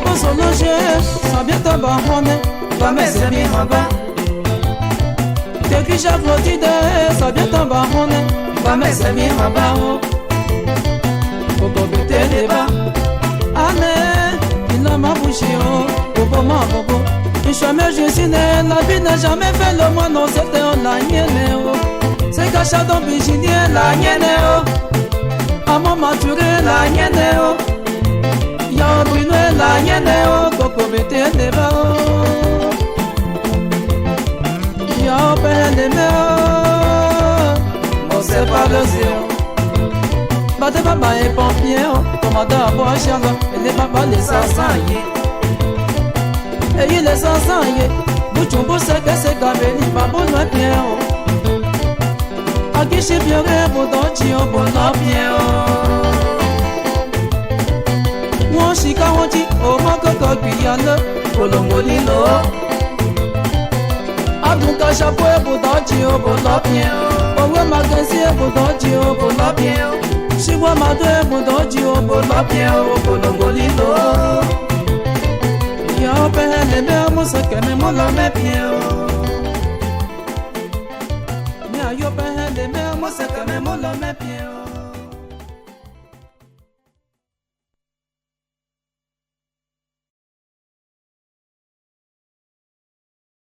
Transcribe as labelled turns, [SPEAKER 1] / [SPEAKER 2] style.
[SPEAKER 1] Papa Solange, ça vient ta barone, va me semi haba. T'es qui j'ai flottide, ça vient ta barone, va me semi haba. Bobo bete leba, ane, il a ma bouche, bobo ma bobo. Jamais je suis né, la vie n'a jamais fait le moins, non c'était la nienne. C'est caché dans Virginie, la nienne. Maman maturé, la nienne. Y'a Bruno, la nienne. Coco bete leba. Y'a peine de mer. On sait pas le zéro. Bate papa et pompier, commandant à boire chiaga, et les papas les sassaillés. Et il est sassaillé, bouchon c'est que c'est gameli, babou no bien. A qui j'ai bien pour d'anti, pour no bien. Moi, chica, on dit, oh, ma coco, guyane, pour le molino. A donc à chapeau pour d'anti, pour no bien. Oh, ouais, ma gazie pour d'anti, pour no bien. Si moi ma deux mon doji au bolo bien au bolo golino. Y'a peine les mères mon sac mais mon l'homme bien. Y'a peine les mères mon sac mais mon l'homme bien.